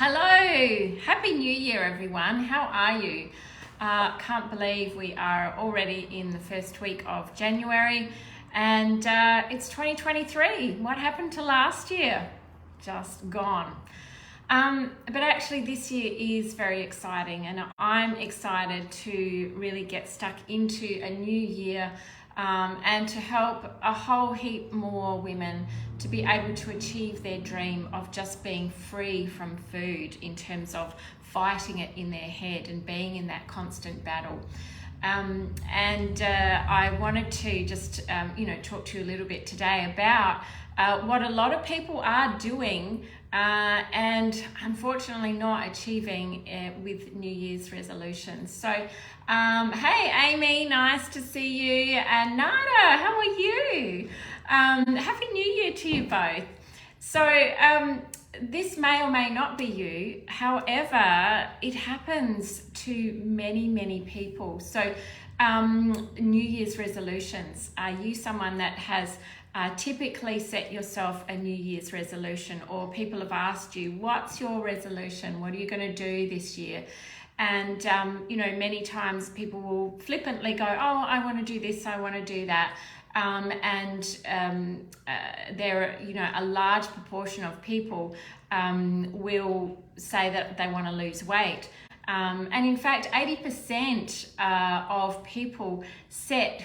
Hello, Happy New Year everyone. How are you? Can't believe we are already in the first week of January and it's 2023. What happened to last year? Just gone. But actually this year is very exciting and I'm excited to really get stuck into a new year and to help a whole heap more women to be able to achieve their dream of just being free from food in terms of fighting it in their head and being in that constant battle. I wanted to just, talk to you a little bit today about what a lot of people are doing and unfortunately not achieving with New Year's resolutions. So, hey Amy, nice to see you. And Nada, how are you? Happy New Year to you both. So, this may or may not be you. However, it happens to many people. So, New Year's resolutions. Are you someone that has typically set yourself a New Year's resolution, or people have asked you, what's your resolution? What are you going to do this year? And, many times people will flippantly go, oh, I want to do this, I want to do that. There are, a large proportion of people will say that they want to lose weight. And in fact, 80% of people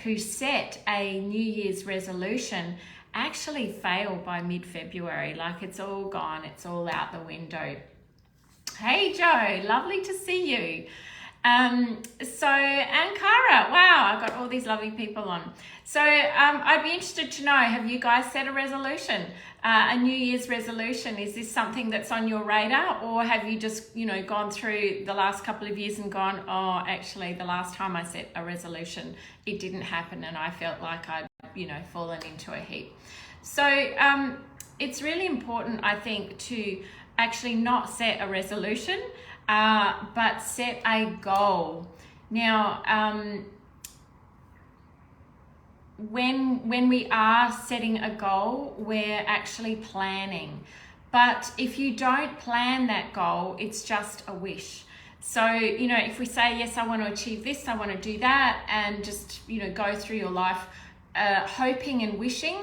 who set a New Year's resolution actually fail by mid-February. Like, it's all gone, it's all out the window. Hey Joe, lovely to see you. And Cara, wow, I've got all these lovely people on. So I'd be interested to know, have you guys set a resolution, a New Year's resolution? Is this something that's on your radar, or have you just, gone through the last couple of years and gone, oh, actually the last time I set a resolution, it didn't happen and I felt like I'd, fallen into a heap. So it's really important, I think, to actually not set a resolution, but set a goal. Now, when we are setting a goal, we're actually planning. But if you don't plan that goal, it's just a wish. So, if we say, yes, I want to achieve this, I want to do that, and just, go through your life hoping and wishing,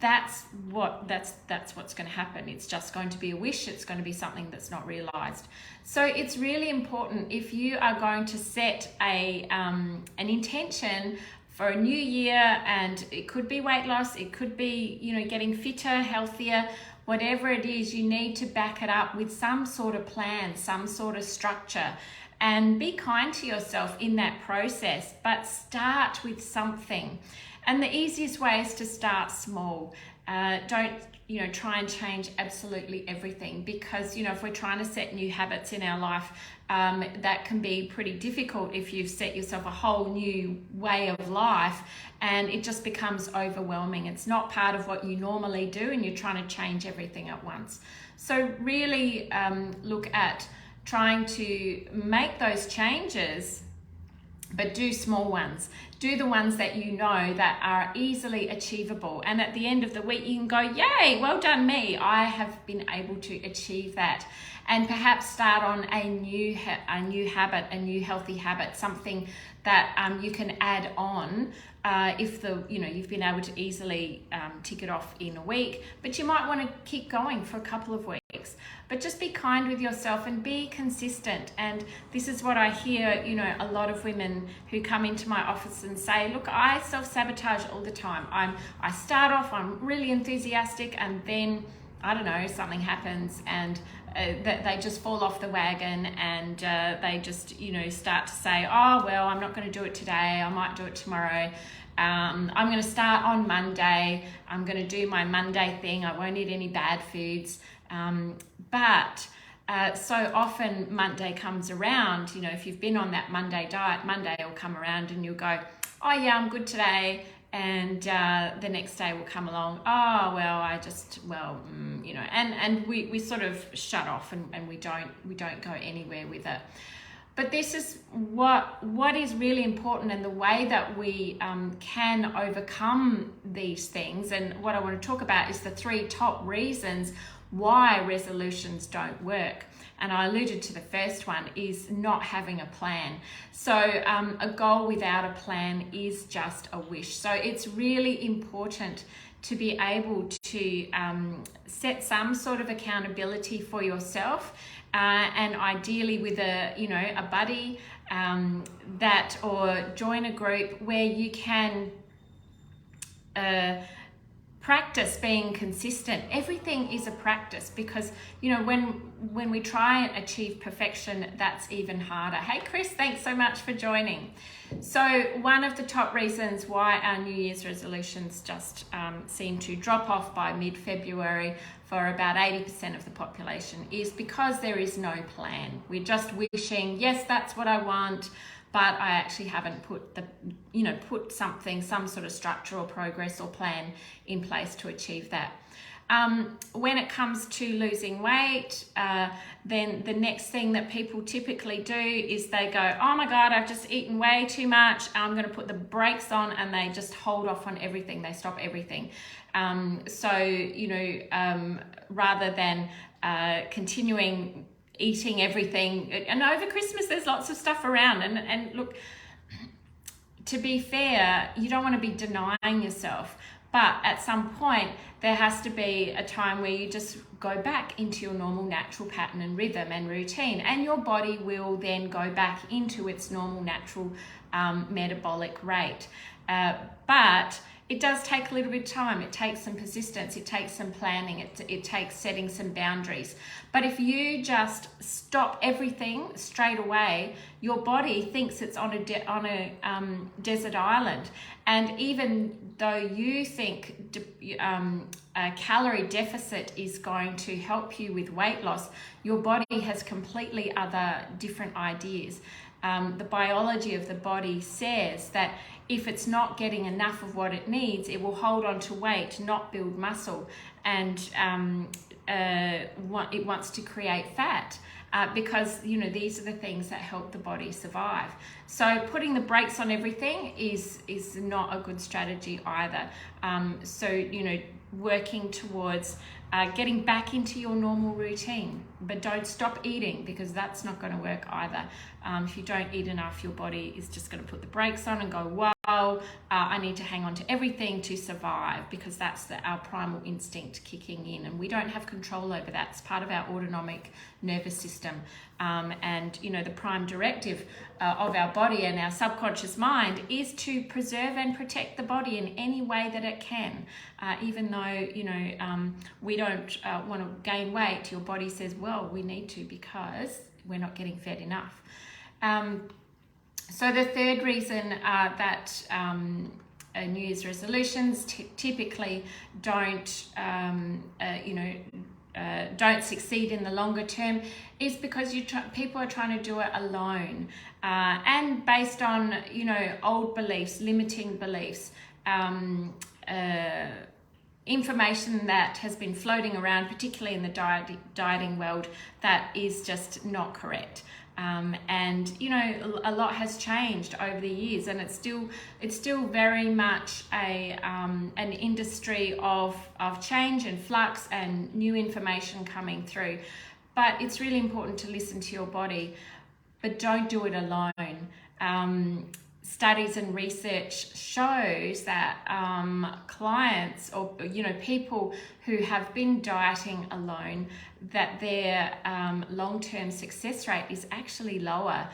that's what's going to happen. It's just going to be a wish. It's going to be something that's not realized. So it's really important, if you are going to set an intention for a new year, and it could be weight loss, it could be, getting fitter, healthier, whatever it is, you need to back it up with some sort of plan, some sort of structure, and be kind to yourself in that process, but start with something. And the easiest way is to start small. Don't, try and change absolutely everything, because, if we're trying to set new habits in our life, that can be pretty difficult if you've set yourself a whole new way of life and it just becomes overwhelming. It's not part of what you normally do and you're trying to change everything at once. So really look at trying to make those changes, but do small ones. Do the ones that that are easily achievable. And at the end of the week, you can go, yay, well done me. I have been able to achieve that. And perhaps start on a new habit, a new healthy habit, something that you can add on if you've been able to easily tick it off in a week. But you might want to keep going for a couple of weeks. But just be kind with yourself and be consistent. And this is what I hear, a lot of women who come into my office and say, look, I self-sabotage all the time. I start off, I'm really enthusiastic, and then, I don't know, something happens and that they just fall off the wagon, and they just, start to say, oh, well, I'm not going to do it today. I might do it tomorrow. I'm going to start on Monday. I'm going to do my Monday thing. I won't eat any bad foods. But so often Monday comes around, if you've been on that Monday diet, Monday will come around and you'll go, oh yeah, I'm good today. And the next day will come along, oh, well, and we sort of shut off and we don't go anywhere with it. But this is what is really important, and the way that we can overcome these things. And what I want to talk about is the 3 top reasons why resolutions don't work. And I alluded to the first one, is not having a plan. So a goal without a plan is just a wish. So it's really important to be able to set some sort of accountability for yourself, and ideally with a buddy or join a group where you can practice being consistent. Everything is a practice, because when we try and achieve perfection, that's even harder. Hey Chris, thanks so much for joining. So one of the top reasons why our New Year's resolutions just seem to drop off by mid-February for about 80% of the population is because there is no plan. We're just wishing, yes, that's what I want, but I actually haven't put some sort of structure or progress or plan in place to achieve that. When it comes to losing weight, then the next thing that people typically do is they go, oh my God, I've just eaten way too much, I'm going to put the brakes on, and they just hold off on everything. They stop everything. Rather than continuing eating everything, and over Christmas there's lots of stuff around, and look, to be fair, you don't want to be denying yourself, but at some point there has to be a time where you just go back into your normal natural pattern and rhythm and routine, and your body will then go back into its normal natural metabolic rate. But it does take a little bit of time. It takes some persistence. It takes some planning. It takes setting some boundaries. But if you just stop everything straight away, your body thinks it's on a desert island. And even though you think a calorie deficit is going to help you with weight loss, your body has completely other different ideas. The biology of the body says that if it's not getting enough of what it needs, it will hold on to weight, not build muscle, and it wants to create fat, because these are the things that help the body survive. So putting the brakes on everything is not a good strategy either. Working towards getting back into your normal routine, but don't stop eating, because that's not going to work either. If you don't eat enough, your body is just going to put the brakes on and go, wow, I need to hang on to everything to survive, because that's our primal instinct kicking in, and we don't have control over that. It's part of our autonomic nervous system, and the prime directive of our body and our subconscious mind is to preserve and protect the body in any way that it can. Even though we don't want to gain weight, your body says, well, we need to, because we're not getting fed enough. So the third reason that New Year's resolutions typically don't succeed in the longer term is because people are trying to do it alone, and based on old beliefs, limiting beliefs, information that has been floating around, particularly in the dieting world, that is just not correct. And a lot has changed over the years, and it's still very much an industry of change and flux and new information coming through. But it's really important to listen to your body, but don't do it alone. Studies and research shows that clients or people who have been dieting alone, that their long-term success rate is actually lower.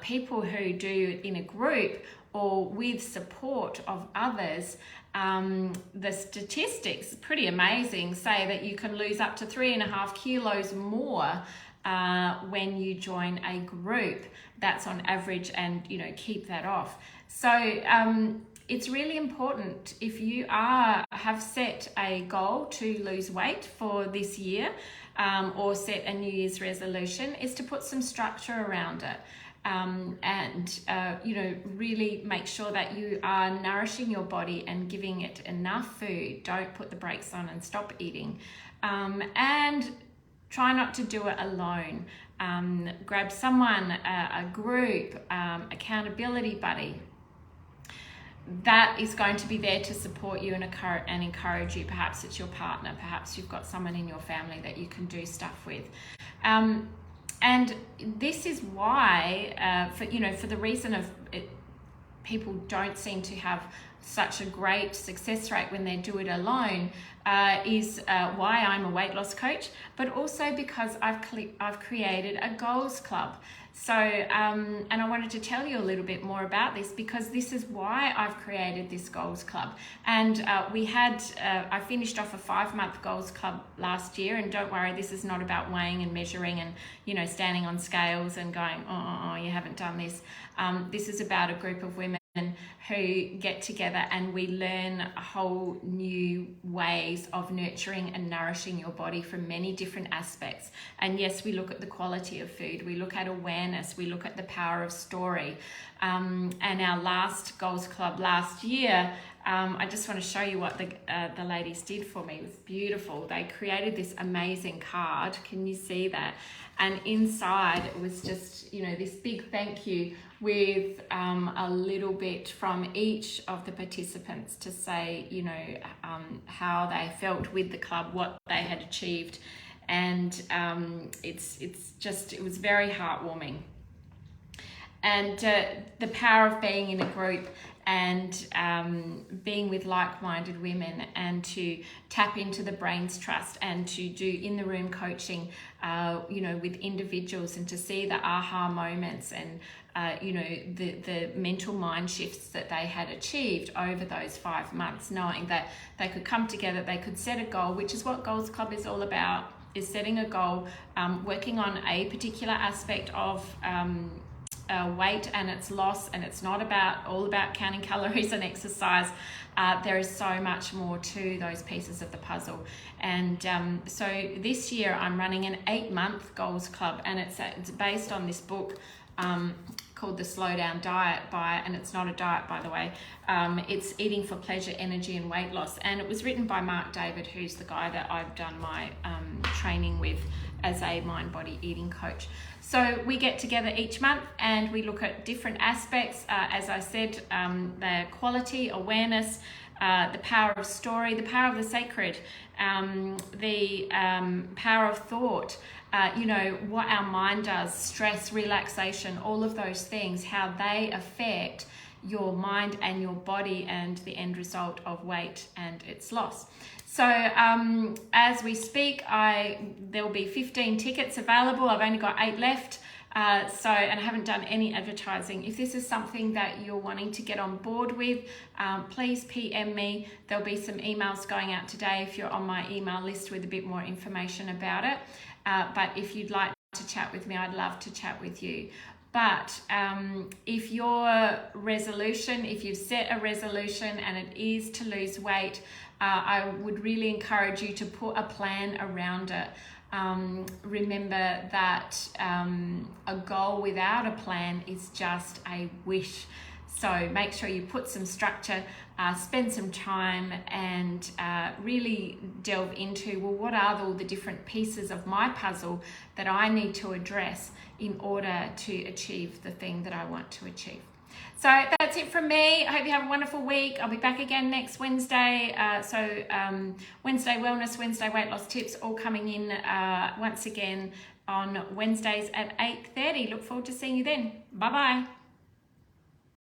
People who do it in a group or with support of others, the statistics, pretty amazing, say that you can lose up to 3.5 kilos more when you join a group. That's on average, and keep that off. So it's really important, if you have set a goal to lose weight for this year, or set a New Year's resolution, is to put some structure around it. And really make sure that you are nourishing your body and giving it enough food. Don't put the brakes on and stop eating. And try not to do it alone. Grab someone, a group, accountability buddy. that is going to be there to support you and encourage you. Perhaps it's your partner, perhaps you've got someone in your family that you can do stuff with. And this is why, for the reason of it, people don't seem to have such a great success rate when they do it alone, is why I'm a weight loss coach, but also because I've created a goals club. So, and I wanted to tell you a little bit more about this, because this is why I've created this goals club. And I finished off a 5-month goals club last year, and don't worry, this is not about weighing and measuring and, standing on scales and going, oh, you haven't done this. This is about a group of women who get together and we learn a whole new ways of nurturing and nourishing your body from many different aspects. And yes, we look at the quality of food, we look at awareness, we look at the power of story. And our last goals club last year, I just want to show you what the ladies did for me. It was beautiful. They created this amazing card. Can you see that? And inside it was just, this big thank you with a little bit from each of the participants to say, how they felt with the club, what they had achieved. And it was very heartwarming. And the power of being in a group and being with like-minded women, and to tap into the brain's trust, and to do in-the-room coaching, with individuals, and to see the aha moments and the mental mind shifts that they had achieved over those 5 months, knowing that they could come together, they could set a goal, which is what Goals Club is all about, is setting a goal, working on a particular aspect of weight and its loss. And it's not all about counting calories and exercise. There is so much more to those pieces of the puzzle. And so this year I'm running an 8-month goals club, and it's based on this book called The Slow Down Diet and it's not a diet, by the way. It's Eating for Pleasure, Energy and Weight Loss. And it was written by Mark David, who's the guy that I've done my training with as a mind-body eating coach. So we get together each month and we look at different aspects. As I said, the quality, awareness, the power of story, the power of the sacred, the power of thought, what our mind does, stress, relaxation, all of those things, how they affect your mind and your body and the end result of weight and its loss. So as we speak, there will be 15 tickets available. I've only got 8 left. And I haven't done any advertising. If this is something that you're wanting to get on board with, please PM me. There'll be some emails going out today if you're on my email list with a bit more information about it. But if you'd like to chat with me, I'd love to chat with you. But if you've set a resolution and it is to lose weight, I would really encourage you to put a plan around it. Remember that a goal without a plan is just a wish. So make sure you put some structure, spend some time, and really delve into, well, what are all the different pieces of my puzzle that I need to address in order to achieve the thing that I want to achieve. So that's it from me. I hope you have a wonderful week. I'll be back again next Wednesday. Wednesday Wellness, Wednesday Weight Loss Tips, all coming in once again on Wednesdays at 8:30. Look forward to seeing you then. Bye-bye.